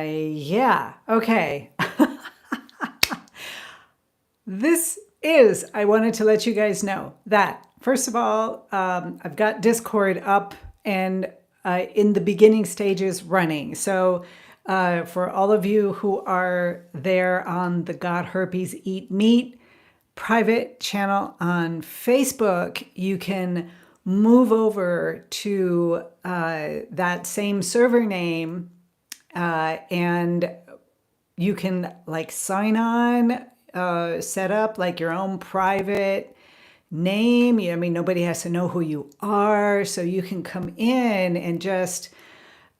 Yeah, okay. I wanted to let you guys know that, first of all, I've got Discord up and in the beginning stages running. So for all of you who are there on the Got Herpes Eat Meat private channel on Facebook, you can move over to that same server name and you can like sign on, set up like your own private name. I mean, nobody has to know who you are. So you can come in and just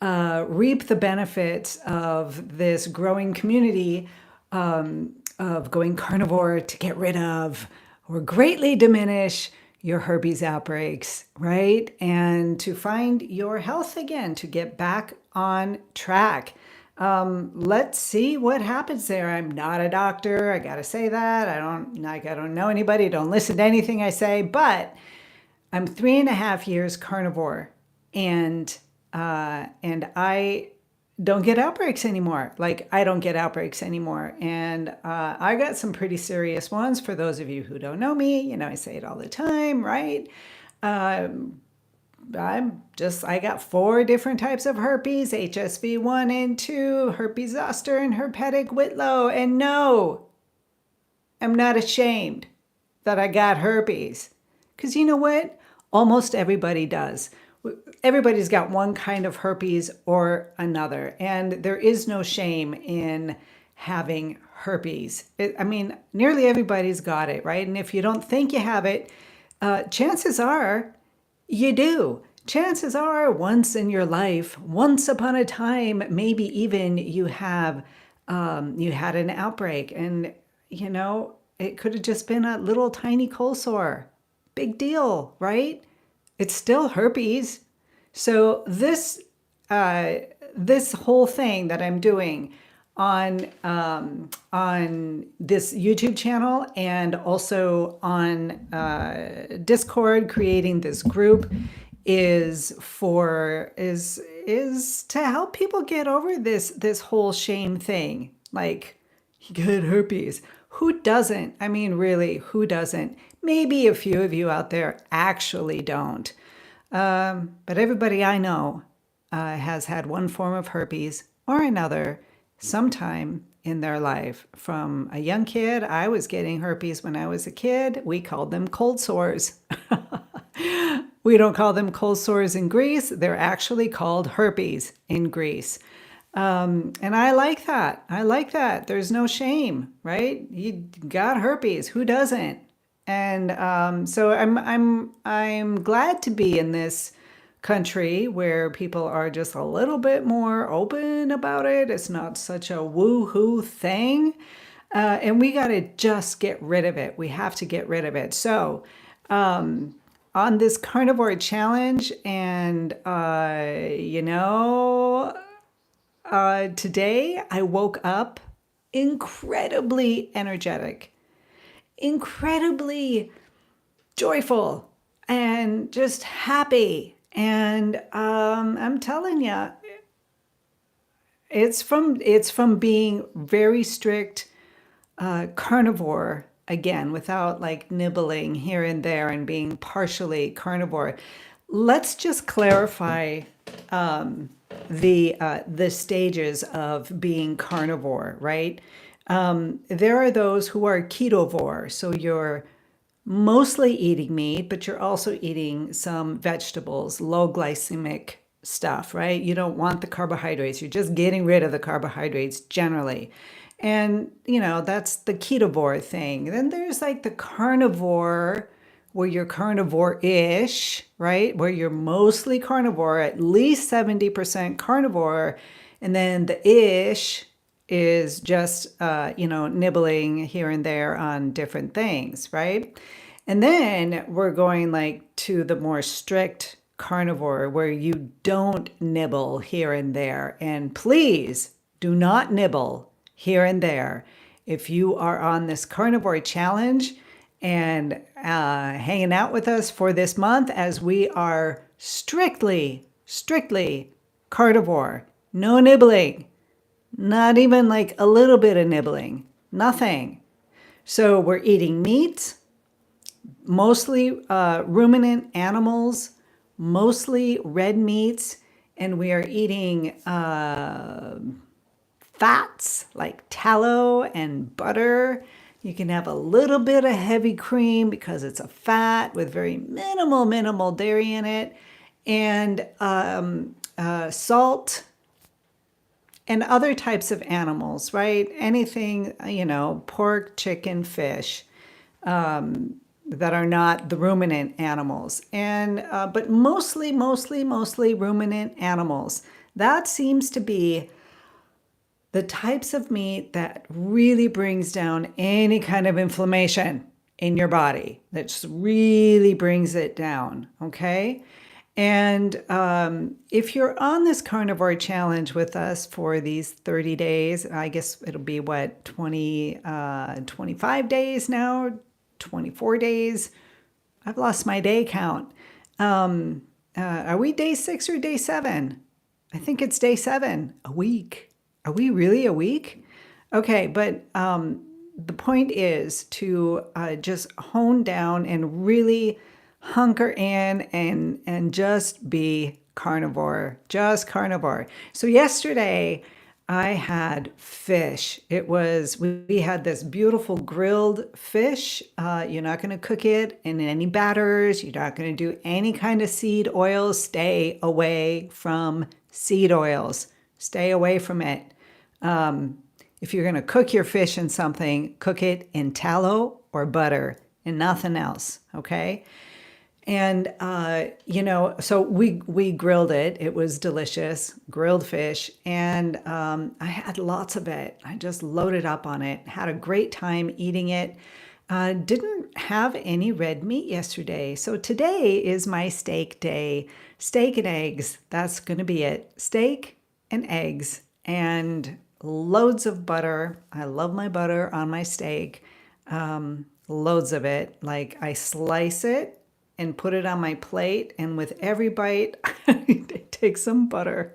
reap the benefits of this growing community of going carnivore to get rid of or greatly diminish your herpes outbreaks, right? And to find your health again, to get back on track. Let's see what happens there. I'm not a doctor. I got to say that. I don't know anybody. Don't listen to anything I say, but I'm 3.5 years carnivore and I don't get outbreaks anymore. Like I don't get outbreaks anymore. And I got some pretty serious ones. For those of you who don't know me, I say it all the time, right? I got 4 different types of herpes, HSV 1 and 2, herpes zoster and herpetic whitlow. And no, I'm not ashamed that I got herpes. Because you know what? Almost everybody does. Everybody's got one kind of herpes or another. And there is no shame in having herpes. I mean, nearly everybody's got it, right? And if you don't think you have it, chances are you do. Chances are once in your life, once upon a time, maybe even you had an outbreak and, it could have just been a little tiny cold sore. Big deal, right? It's still herpes. So this whole thing that I'm doing on this YouTube channel and also on Discord, creating this group is to help people get over this whole shame thing. Like, you get herpes. Who doesn't? I mean, really, who doesn't? Maybe a few of you out there actually don't. But everybody I know has had one form of herpes or another sometime in their life. From a young kid, I was getting herpes when I was a kid. We called them cold sores. We don't call them cold sores in Greece. They're actually called herpes in Greece. And I like that. I like that. There's no shame, right? You got herpes. Who doesn't? And so I'm glad to be in this country where people are just a little bit more open about it. It's not such a woo-hoo thing. And we got to just get rid of it. We have to get rid of it. So on this carnivore challenge and, today I woke up incredibly energetic, incredibly joyful, and just happy. And I'm telling you, it's from being very strict carnivore, again, without like nibbling here and there and being partially carnivore. Let's just clarify the stages of being carnivore, right? There are those who are ketovore, so you're mostly eating meat, but you're also eating some vegetables, low glycemic stuff, right? You don't want the carbohydrates. You're just getting rid of the carbohydrates generally. And, that's the ketovore thing. Then there's like the carnivore, where you're carnivore-ish, right? Where you're mostly carnivore, at least 70% carnivore. And then the ish is just, nibbling here and there on different things, right? And then we're going like to the more strict carnivore where you don't nibble here and there. And please do not nibble here and there. If you are on this carnivore challenge and hanging out with us for this month as we are strictly carnivore, No nibbling. Not even like a little bit of nibbling. Nothing. So we're eating meat, mostly ruminant animals, mostly red meats, and we are eating fats like tallow and butter. You can have a little bit of heavy cream because it's a fat with very minimal dairy in it, and salt and other types of animals, right? Anything, pork, chicken, fish, that are not the ruminant animals. And, but mostly ruminant animals. That seems to be the types of meat that really brings down any kind of inflammation in your body. That just really brings it down, okay? And if you're on this carnivore challenge with us for these 30 days, I guess it'll be what, 25 days now, 24 days. I've lost my day count. Are we day 6 or day 7? I think it's day 7, a week. Are we really a week? Okay, but the point is to just hone down and really hunker in and just be carnivore, just carnivore. So yesterday I had fish. We had this beautiful grilled fish. You're not going to cook it in any batters. You're not going to do any kind of seed oils. Stay away from seed oils. Stay away from it. If you're going to cook your fish in something, cook it in tallow or butter and nothing else. Okay. And, so we grilled it. It was delicious, grilled fish. And I had lots of it. I just loaded up on it, had a great time eating it. Didn't have any red meat yesterday. So today is my steak day. Steak and eggs. That's going to be it. Steak and eggs and loads of butter. I love my butter on my steak. Loads of it. Like I slice it and put it on my plate, and with every bite, I take some butter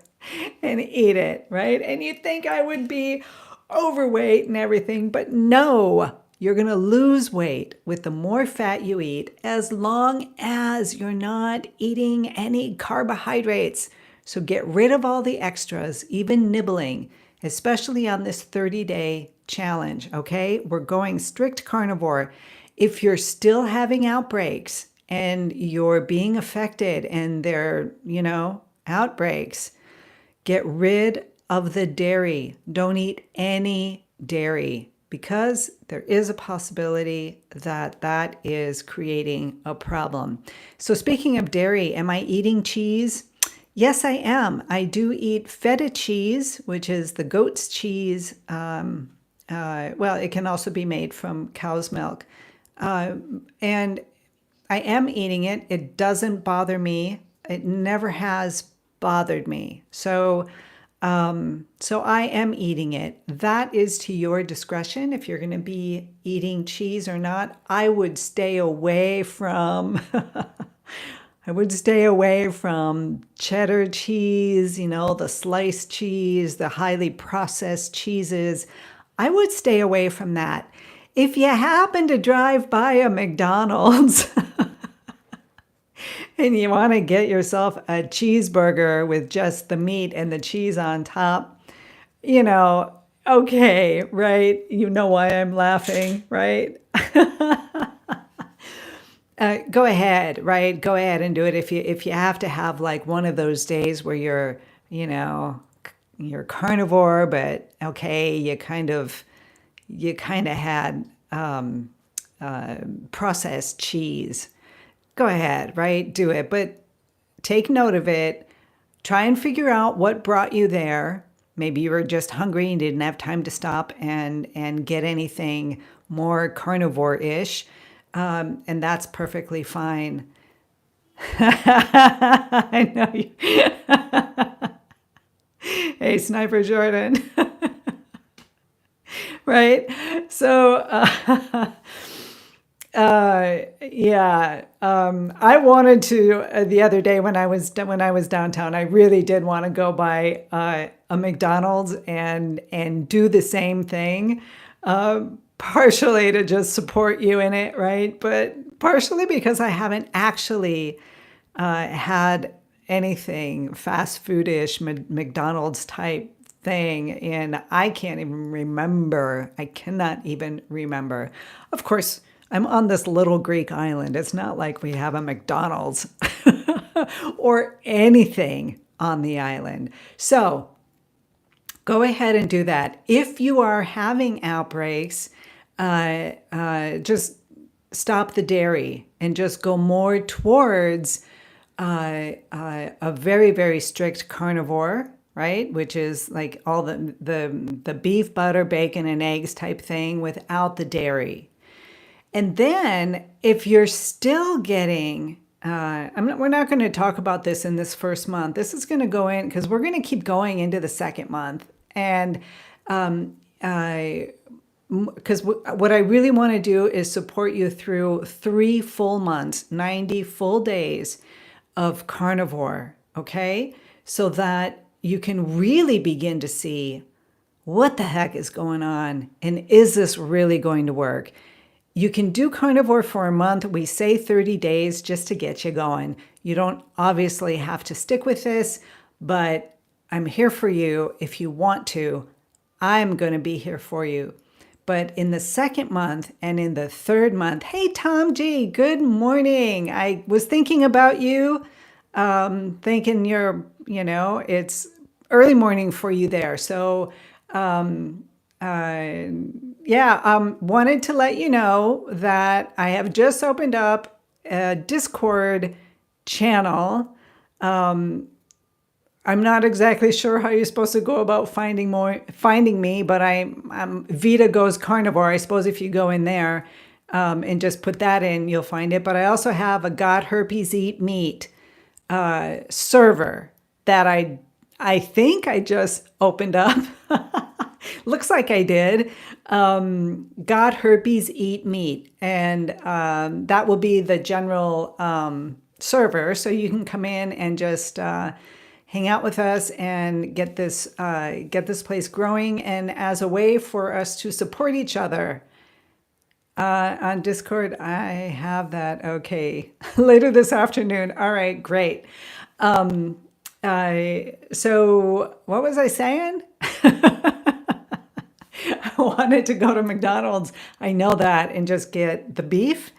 and eat it, right? And you'd think I would be overweight and everything, but no, you're gonna lose weight with the more fat you eat, as long as you're not eating any carbohydrates. So get rid of all the extras, even nibbling, especially on this 30-day challenge, okay? We're going strict carnivore. If you're still having outbreaks, and you're being affected and they're, outbreaks, get rid of the dairy. Don't eat any dairy because there is a possibility that that is creating a problem. So speaking of dairy, am I eating cheese? Yes, I am. I do eat feta cheese, which is the goat's cheese. It can also be made from cow's milk. And I am eating it. It doesn't bother me. It never has bothered me. So I am eating it. That is to your discretion if you're going to be eating cheese or not. I would stay away from cheddar cheese, the sliced cheese, the highly processed cheeses. I would stay away from that. If you happen to drive by a McDonald's and you want to get yourself a cheeseburger with just the meat and the cheese on top, okay, right? You know why I'm laughing, right? Go ahead, right? Go ahead and do it if you have to have like one of those days where you're carnivore, but okay, you kind of had processed cheese. Go ahead, right? Do it, but take note of it. Try and figure out what brought you there. Maybe you were just hungry and didn't have time to stop and get anything more carnivore-ish, and that's perfectly fine. I know you. Hey, Sniper Jordan. Right? So, Yeah. I wanted to the other day when I was downtown. I really did want to go by a McDonald's and do the same thing. Partially to just support you in it, right? But partially because I haven't actually had anything fast foodish McDonald's type thing, and I can't even remember. I cannot even remember. Of course, I'm on this little Greek island. It's not like we have a McDonald's or anything on the island. So go ahead and do that. If you are having outbreaks, just stop the dairy and just go more towards a very, very strict carnivore, right? Which is like all the beef, butter, bacon, and eggs type thing without the dairy. And then if you're still getting, we're not going to talk about this in this first month. This is going to go in because we're going to keep going into the second month. And because what I really want to do is support you through 3 full months, 90 full days of carnivore, okay? So that you can really begin to see what the heck is going on and is this really going to work? You can do carnivore for a month. We say 30 days just to get you going. You don't obviously have to stick with this, but I'm here for you if you want to. I'm going to be here for you. But in the second month and in the third month, hey, Tom G, good morning. I was thinking about you, thinking it's early morning for you there. So, wanted to let you know that I have just opened up a Discord channel. I'm not exactly sure how you're supposed to go about finding me, but I'm Vita Goes Carnivore. I suppose if you go in there and just put that in, you'll find it. But I also have a Got Herpes Eat Meat server that I think I just opened up. Looks like I did. Got Herpes Eat Meat, and that will be the general server, so you can come in and just hang out with us and get this place growing, and as a way for us to support each other. On Discord, I have that. Okay, later this afternoon. All right, great. So what was I saying? I wanted to go to McDonald's. I know that, and just get the beef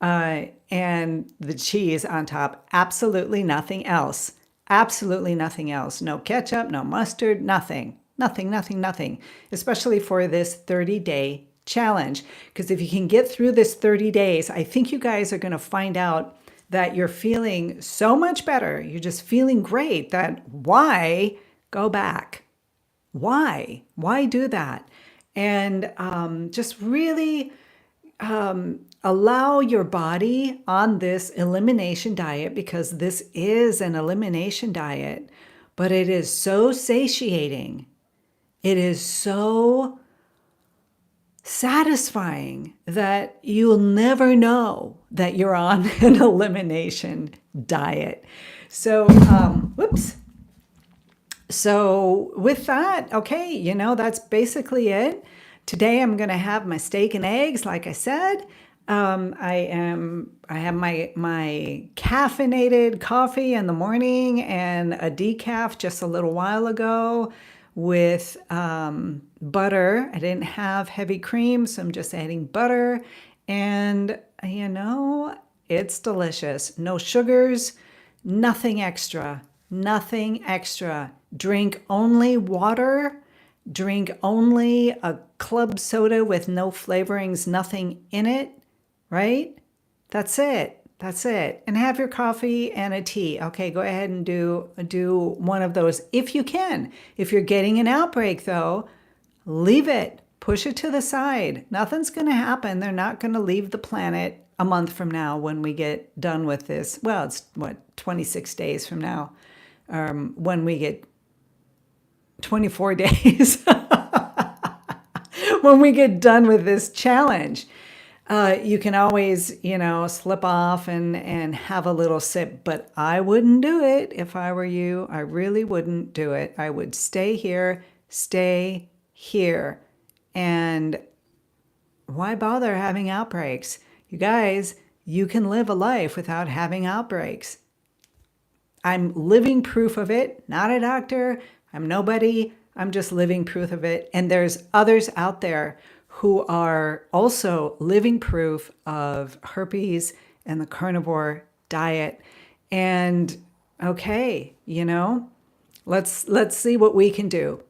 and the cheese on top. Absolutely nothing else. Absolutely nothing else. No ketchup, no mustard, nothing. Nothing. Especially for this 30-day challenge. Because if you can get through this 30 days, I think you guys are going to find out that you're feeling so much better. You're just feeling great. That why go back? Why? Why do that? And just really allow your body on this elimination diet, because this is an elimination diet, but it is so satiating. It is so satisfying that you'll never know that you're on an elimination diet. So, whoops. So with that, okay, that's basically it. Today I'm going to have my steak and eggs, like I said. I have my caffeinated coffee in the morning and a decaf just a little while ago with butter. I didn't have heavy cream, so I'm just adding butter. And, it's delicious. No sugars, nothing extra. Nothing extra. Drink only water. Drink only a club soda with no flavorings, nothing in it, right? That's it. And have your coffee and a tea. Okay, go ahead and do one of those if you can. If you're getting an outbreak, though, leave it. Push it to the side. Nothing's going to happen. They're not going to leave the planet a month from now when we get done with this. Well, it's 26 days from now. When we get 24 days when we get done with this challenge. You can always, slip off and have a little sip, but I wouldn't do it if I were you. I really wouldn't do it. I would stay here, stay here. And why bother having outbreaks? You guys, you can live a life without having outbreaks. I'm living proof of it, not a doctor. I'm nobody. I'm just living proof of it. And there's others out there who are also living proof of herpes and the carnivore diet. And okay, let's see what we can do.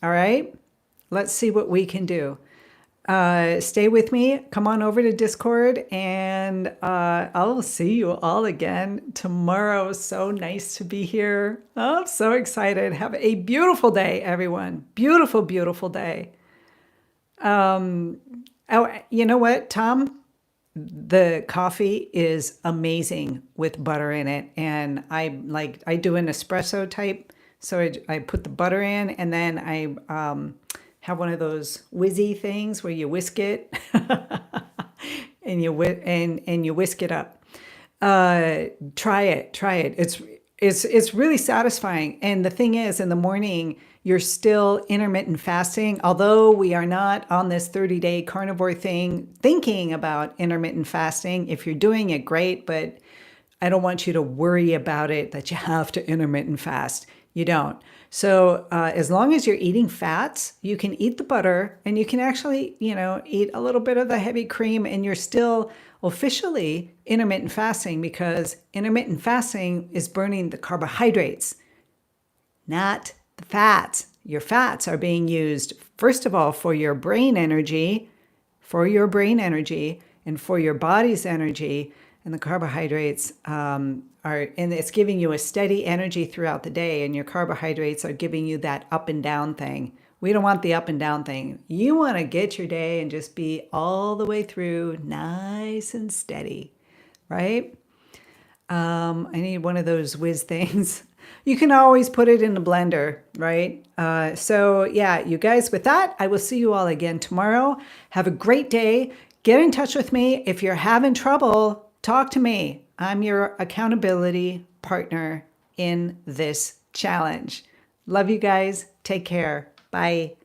All right? Let's see what we can do. Stay with me. Come on over to Discord, and I'll see you all again tomorrow. So nice to be here. Oh, I'm so excited. Have a beautiful day, everyone. Beautiful, beautiful day. Oh, you know what, Tom? The coffee is amazing with butter in it, and I do an espresso type. So I put the butter in, and then I have one of those whizzy things where you whisk it and you whisk it up. Try it. It's really satisfying. And the thing is, in the morning, you're still intermittent fasting. Although we are not on this 30-day carnivore thing, thinking about intermittent fasting. If you're doing it, great, but I don't want you to worry about it that you have to intermittent fast. You don't. So as long as you're eating fats, you can eat the butter, and you can actually, eat a little bit of the heavy cream, and you're still officially intermittent fasting, because intermittent fasting is burning the carbohydrates, not the fats. Your fats are being used, first of all, for your brain energy, and for your body's energy. And the carbohydrates and it's giving you a steady energy throughout the day, and your carbohydrates are giving you that up and down thing. We don't want the up and down thing. You want to get your day and just be all the way through nice and steady, right? I need one of those whiz things. You can always put it in the blender, right? So yeah, you guys, with that, I will see you all again tomorrow. Have a great day. Get in touch with me. If you're having trouble, talk to me. I'm your accountability partner in this challenge. Love you guys. Take care. Bye.